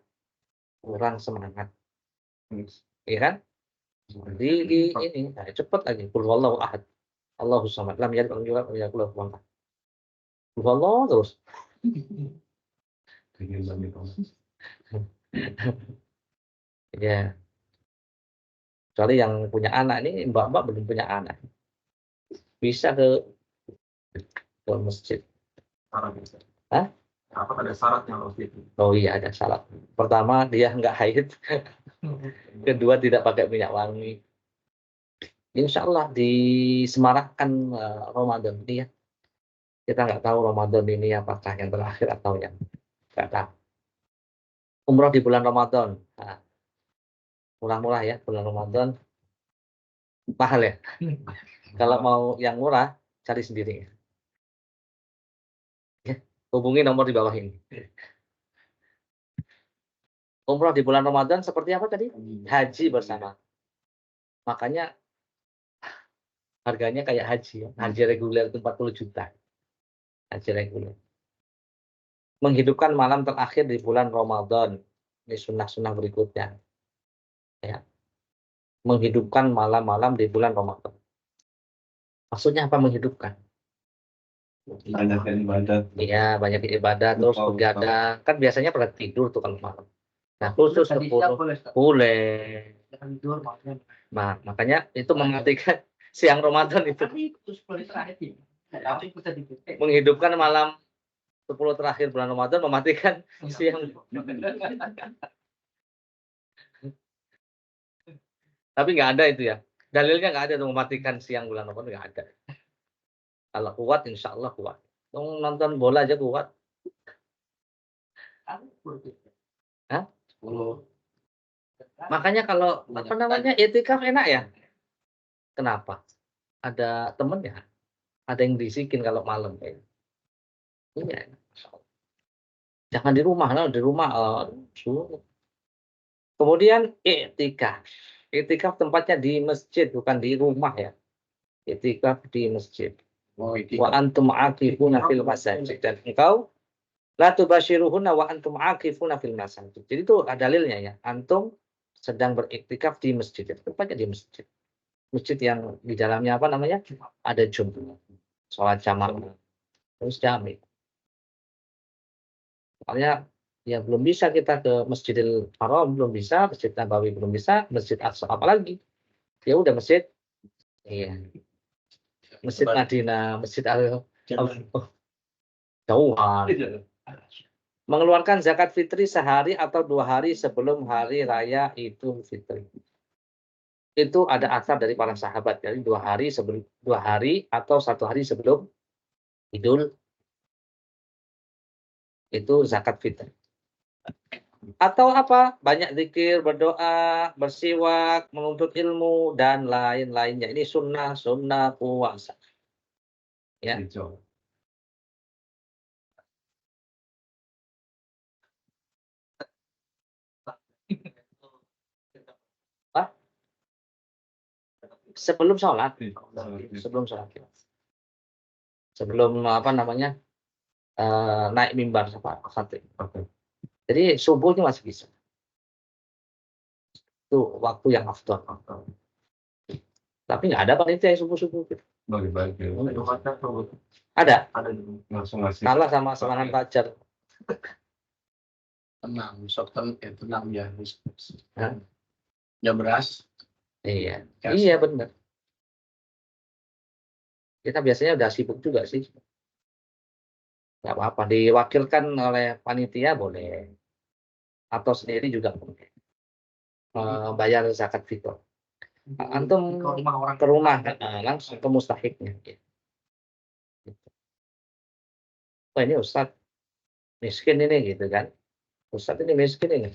kurang semangat, iya kan? Di ini cepet lagi. Qul huwallahu ahad. Allahus samad. Lam yalid walam yulad walam yakul lahu kufuwan ahad. Qul huwallahu terus. Ya, kecuali yang punya anak ini, mbak-mbak belum punya anak. Bisa ke masjid. Hah? Apa ada syaratnya waktu itu? Oh iya ada syarat. Pertama dia nggak haid. Kedua tidak pakai minyak wangi. Insya Allah disemarakkan Ramadan ini ya. Kita nggak tahu Ramadan ini apakah yang terakhir atau yang nggak tahu. Umroh di bulan Ramadan. Nah, murah-murah ya bulan Ramadan. Mahal ya. Kalau mau yang murah cari sendiri. Ya, hubungi nomor di bawah ini. Umroh di bulan Ramadan seperti apa tadi? Haji bersama. Makanya harganya kayak haji ya. Haji reguler itu 40 juta. Haji reguler. Menghidupkan malam terakhir di bulan Ramadan. Ini sunnah-sunnah berikutnya. Ya. Menghidupkan malam-malam di bulan Ramadan. Maksudnya apa menghidupkan? Banyakkan ibadat. Iya, banyak ibadah terus begadang. Kan biasanya pada tidur tuh kalau malam. Nah, khusus Tadi 10 siang boleh, Ustaz. boleh. Jangan tidur maksudnya. Nah, makanya itu mematikan siang Ramadan itu. Tapi itu 10 terakhir ini. Tapi bisa dipetik. Menghidupkan malam 10 terakhir bulan Ramadan mematikan siang. Tapi nggak ada itu ya. Dalilnya nggak ada tuh mematikan siang bulan Ramadan, nggak ada. Kalau kuat insya Allah kuat. Nonton bola aja kuat. Hah? 10. Makanya kalau apa namanya itikaf enak ya. Kenapa? Ada temennya. Ada yang bisikin kalau malam kayak. Iya. Jangan di rumah, di rumah suruh. Kemudian iktikaf. Iktikaf tempatnya di masjid, bukan di rumah ya. Iktikaf di masjid. Oh, Wa antum aqifuna fil masajid. Dan engkau la tubashiruhunna wa antum aqifuna fil masajid. Jadi itu dalilnya ya. Antum sedang beriktikaf di masjid. Tempatnya di masjid. Masjid yang di dalamnya apa namanya? Ada Jumat. Sholat jamaah. Terus jami. Soalnya ya belum bisa kita ke Masjidil Haram, belum bisa, Masjid Nabawi belum bisa, Masjid Aqsa apalagi. Ya udah masjid. Iya. Masjid Madinah, Masjid jauhan. Mengeluarkan zakat fitri sehari atau 2 hari sebelum hari raya Idul Fitri. Itu ada asar dari para sahabat. Jadi 2 hari sebelum 2 hari atau 1 hari sebelum Idul itu zakat fitri. Atau apa? Banyak zikir, berdoa, bersiwak, menuntut ilmu dan lain-lainnya. Ini sunnah puasa. Ya. Apa? Sebelum sholat. Sebelum sholat. Sebelum apa namanya? Naik mimbar satu. Jadi subuh itu masih bisa. Itu waktu yang afdal. Tapi nggak ada panitia yang subuh-subuh. Bagi-bagi. Ada. Langsung ngasih. Kalah sama serangan fajar. Tenang, sok tenang ya. Hah? Ya beras. Iya. Ya, Iya benar. Kita biasanya udah sibuk juga sih. Nggak apa-apa. Diwakilkan oleh panitia boleh. Atau sendiri juga boleh. Bayar zakat fitrah. Antum ke rumah langsung ke mustahiknya. Oh ini Ustadz miskin ini gitu kan. Ustadz ini miskin ini.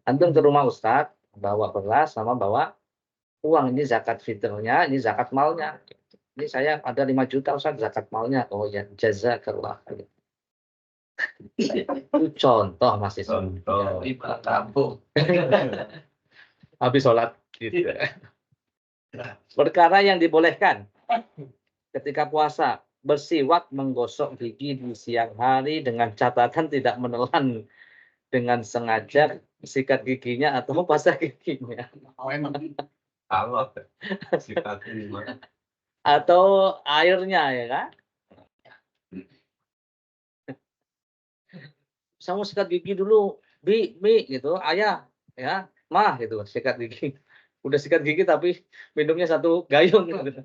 Antum ke rumah Ustadz bawa beras sama bawa uang, ini zakat fitrnya, ini zakat malnya. Ini saya ada 5 juta Ustaz zakat malnya. Oh ya, jazakallah. Itu contoh Mas Isma. Contoh. Di kampung. Habis sholat. Gitu. Perkara yang dibolehkan ketika puasa, bersiwak menggosok gigi di siang hari dengan catatan tidak menelan dengan sengaja sikat giginya atau basah giginya. Kalau sifatnya gimana? Atau airnya ya kan. Saya mau sikat gigi dulu, Mi gitu, ayah ya, mah gitu, sikat gigi. Udah sikat gigi tapi minumnya 1 gayung gitu.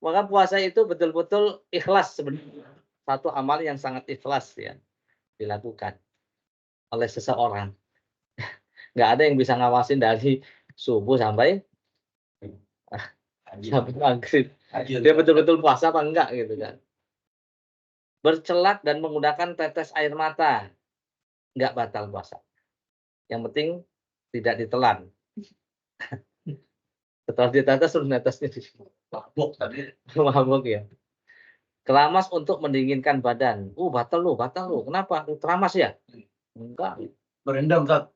Maka puasa itu betul-betul ikhlas sebenarnya. Satu amal yang sangat ikhlas ya dilakukan oleh seseorang. Nggak ada yang bisa ngawasin dari subuh sampai maghrib. Dia betul-betul puasa apa enggak gitu kan. Bercelak dan menggunakan tetes air mata. Enggak batal puasa. Yang penting tidak ditelan. Setelah ditetes suruh netesnya di Mabuk tadi. mabuk ya. Keramas untuk mendinginkan badan. Batal lu. Kenapa? Keramas ya? Enggak. Berendam Ustaz.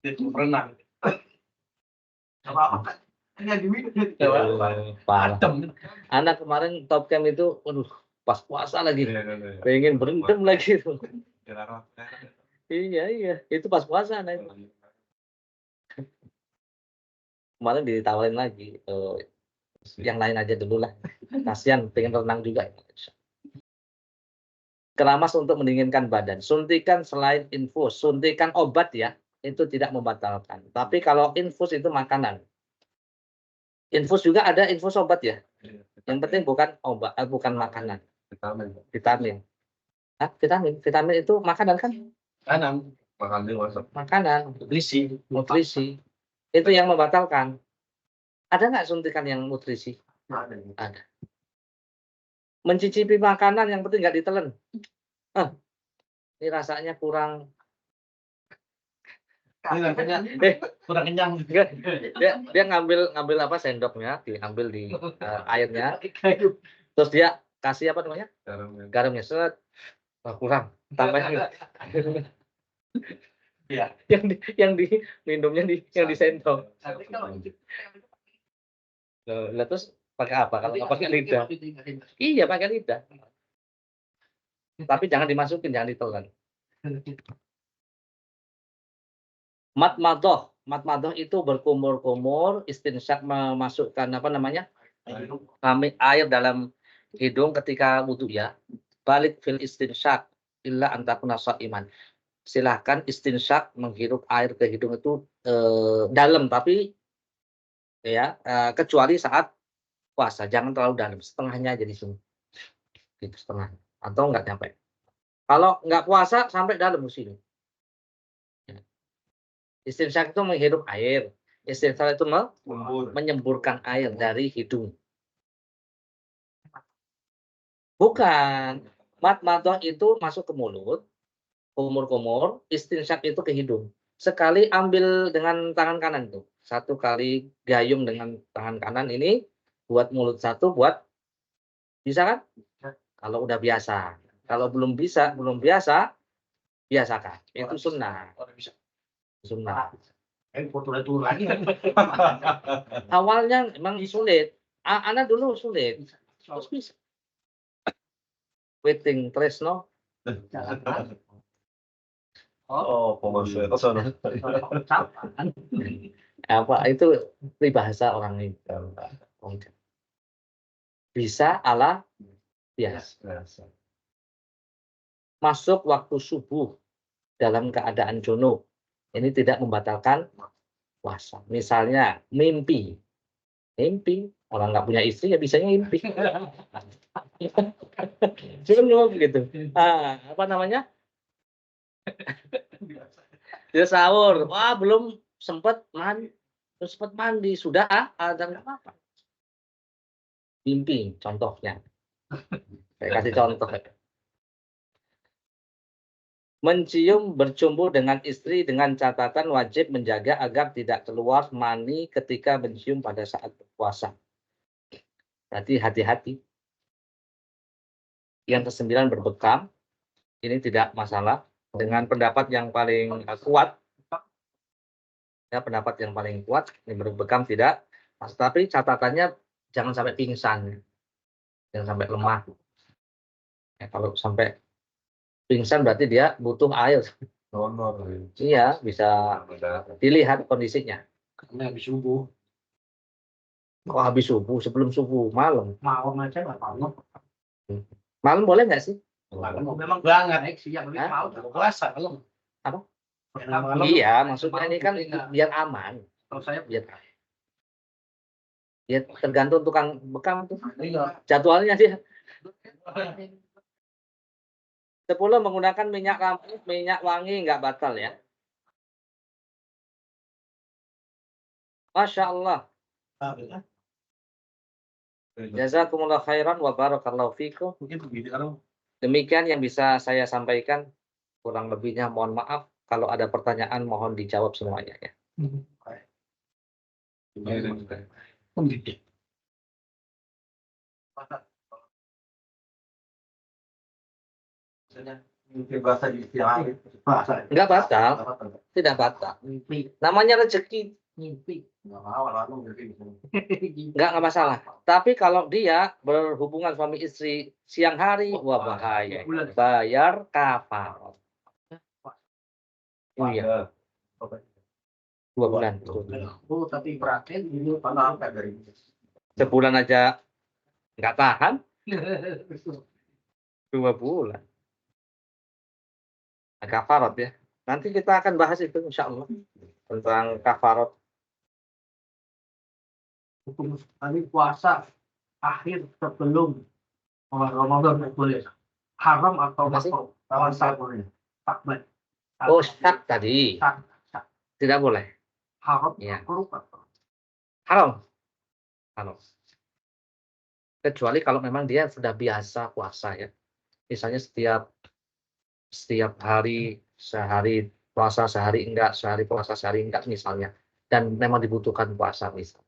Itu berenang. Apa-apa. Hanya diminum. Parah. Adem. Anak kemarin top camp itu, waduh, pas puasa lagi. Iya. Pengen berendam lagi itu. Dilarang. Iya. Itu pas puasa. Nah, kemarin ditawarin lagi. Yang lain aja dulu lah. Kasihan, pengen renang juga. Keramas untuk mendinginkan badan. Suntikan selain infus. Suntikan obat ya, itu tidak membatalkan. Tapi kalau infus itu makanan. Infus juga ada infus obat ya. Yang penting bukan obat, bukan makanan. Vitamin. Hah? Vitamin itu makanan kan? Kanan. Makan dia masuk. Makanan. Nutrisi. Itu yang membatalkan. Ada nggak suntikan yang nutrisi? Ada. Mencicipi makanan yang penting nggak ditelan. Ini rasanya kurang. Kurang kenyang. Dia ngambil apa sendoknya, diambil di airnya, terus dia kasih apa namanya? Garamnya. Set. Kurang. Tambahin. Iya. Yang di minumnya yang di sendok. Lah terus pakai apa? Kalau nggak pakai lidah. Iya, pakai lidah. Tapi jangan dimasukin, jangan ditelan. Matmadoh itu berkumur-kumur, istinsyak memasukkan apa namanya? Air dalam hidung ketika wudhu ya. Balik fil istinsyak illa antakuna iman. Silahkan istinsyak menghirup air ke hidung itu dalam, tapi ya kecuali saat puasa. Jangan terlalu dalam, setengahnya aja di sini. Gitu, setengah. Atau enggak nyampe. Kalau enggak puasa sampai dalam di sini. Istinsyak itu menghirup air. Istinsyak itu menyemburkan air dari hidung. Bukan. Matmadoh itu masuk ke mulut, kumur-kumur, istinsyak itu ke hidung. Sekali ambil dengan tangan kanan tuh. 1 kali gayung dengan tangan kanan ini buat mulut 1, buat bisa kan? Kalau udah biasa. Kalau belum biasa, biasakan. Itu sunnah. Sunnah. Foto itu lagi. Awalnya memang sulit. Anak dulu sulit. Terus bisa. Waiting Tresno. Pengusaha ke sana. Apa itu peribahasa orang ini. Bisa ala biasa. Masuk waktu subuh dalam keadaan junub. Ini tidak membatalkan puasa. Misalnya mimpi. Orang nggak punya istri ya bisanya mimpi. Junub gitu. Apa namanya? Dia sahur. Wah, belum sempat mandi. Sudah dan nggak apa-apa. Mimpi contohnya. Saya kasih contoh. Mencium bercumbu dengan istri dengan catatan wajib menjaga agar tidak keluar mani ketika mencium pada saat berpuasa. Berarti hati-hati. Yang ke-9 berbekam. Ini tidak masalah. Dengan pendapat yang paling kuat. Ya, pendapat yang paling kuat. Ini berbekam tidak. Tapi catatannya jangan sampai pingsan. Jangan sampai lemah. Ya, kalau sampai pingsan berarti dia butuh air. Donor. Iya, bisa dilihat kondisinya. Karena habis subuh, Kok habis subuh, sebelum subuh, malam. malam aja nggak apa-apa. Malam boleh nggak sih? Malam memang banget, siang tapi Hah? malam juga puasa kalau. Apa? Malam, Iya, maksudnya ini kan malam, biar aman. kalau saya Biar ya tergantung tukang bekam tuh. iya. Jadwalnya dia. 10 menggunakan minyak rambut, minyak wangi nggak batal ya. Masya Allah. Jazakumullah khairan wa barakallahu fikum. Demikian yang bisa saya sampaikan. Kurang lebihnya mohon maaf. Kalau ada pertanyaan mohon dijawab semuanya ya. Bahasa di istilah bahasa. Enggak batal, tidak batal. Mimpi, Namanya rezeki, mimpi. enggak masalah. Tapi kalau dia berhubungan suami istri siang hari, wah bahaya. Bayar kafarat. Iya, 2 bulan. Oh, tapi berarti ini pada apa dari Sebulan aja nggak tahan, 2 bulan. Kafarat ya. Nanti kita akan bahas itu insya Allah tentang kafarat. hukum hari puasa akhir sebelum Ramadan boleh haram atau Masih? makruh lawan boleh takbir Oh, syak tadi tidak boleh. haram Iya. makruh atau Haram. Haram. Kecuali kalau memang dia sudah biasa puasa ya. Misalnya setiap hari sehari puasa sehari enggak, sehari puasa sehari enggak misalnya. Dan memang dibutuhkan puasa misal.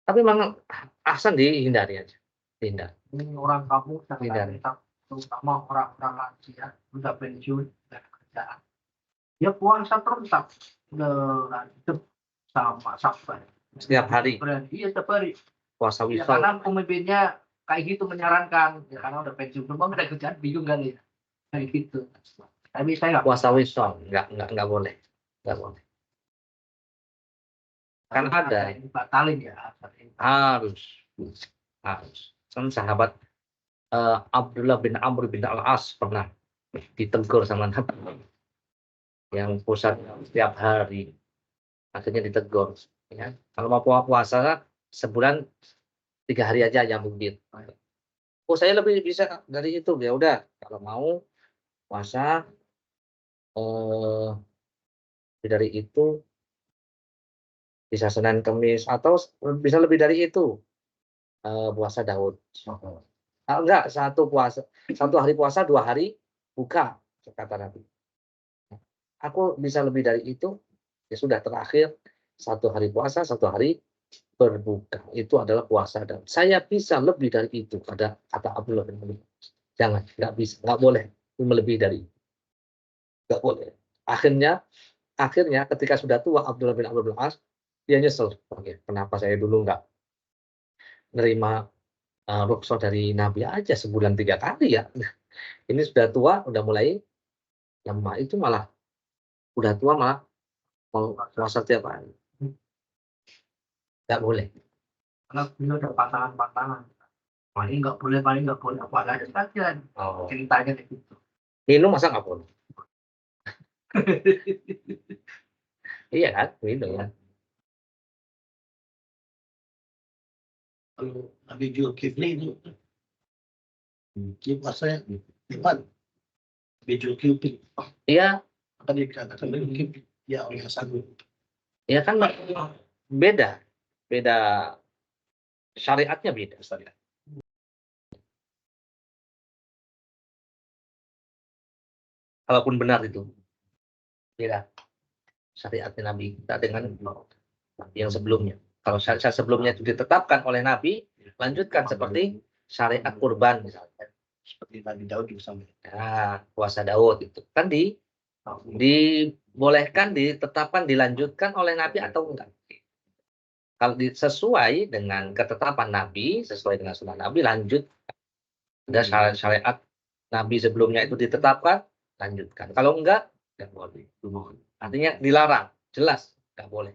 Tapi memang ahsan dihindari aja. Dihindari. ini orang kampung Hindari. terutama orang-orang lansia sudah pensiun dan kerjaan dia puasa terus hidup sama sampai Setiap hari iya setiap hari puasa ya, wisal. karena pemimpinnya kayak gitu menyarankan ya, karena udah pensiun belum ada kerjaan bingung kali ya kayak gitu tapi saya nggak Puasa wisal enggak boleh. Enggak boleh. Kan ada. batalin ya Harus. Kan sahabat Abdullah bin Amr bin Al-As pernah ditegur sama Nabi yang pusat setiap hari, akhirnya ditegur ya. Kalau mau puasa sebulan 3 hari aja yang mungkin. Oh saya lebih bisa dari itu, ya udah kalau mau puasa dari itu bisa Senin Kamis atau bisa lebih dari itu puasa Daud. Enggak, satu hari puasa 2 hari buka kata Nabi. Aku bisa lebih dari itu, ya sudah terakhir 1 hari puasa, 1 hari berbuka. Itu adalah puasa dan saya bisa lebih dari itu kata Abdullah bin Amr. Jangan, nggak bisa, nggak boleh melebihi dari itu. Nggak boleh. Akhirnya ketika sudah tua Abdullah bin Amr bin As dia nyesel. Oke, kenapa saya dulu nggak nerima rukhsah dari Nabi aja sebulan 3 kali ya. Ini sudah tua, udah mulai lemah itu malah udah tua malah mau puasa tiap hari. Nggak boleh. karena beliau ada pantangan paling nggak boleh apa ada saja Oh. ceritanya kayak gitu Minum masa nggak boleh? Iya kan, minum ya. Kalau Nabi Zulkifli itu dia puasanya depan Nabi Zulkifli Iya, akan dikatakan Nabi Zulkifli ya oleh Hasan ya kan beda syariatnya beda syariat. kalaupun benar itu. Beda syariat Nabi kita dengan yang sebelumnya. Kalau syariat sebelumnya itu ditetapkan oleh Nabi, lanjutkan seperti syariat kurban misalnya. Seperti Nabi Daud juga sama. Nah, puasa Daud itu kan dibolehkan, ditetapkan, dilanjutkan oleh Nabi atau enggak? Kalau sesuai dengan ketetapan Nabi, sesuai dengan sunnah Nabi, lanjut. Ada syariat Nabi sebelumnya itu ditetapkan, lanjutkan. Kalau enggak boleh. Artinya dilarang, jelas nggak boleh.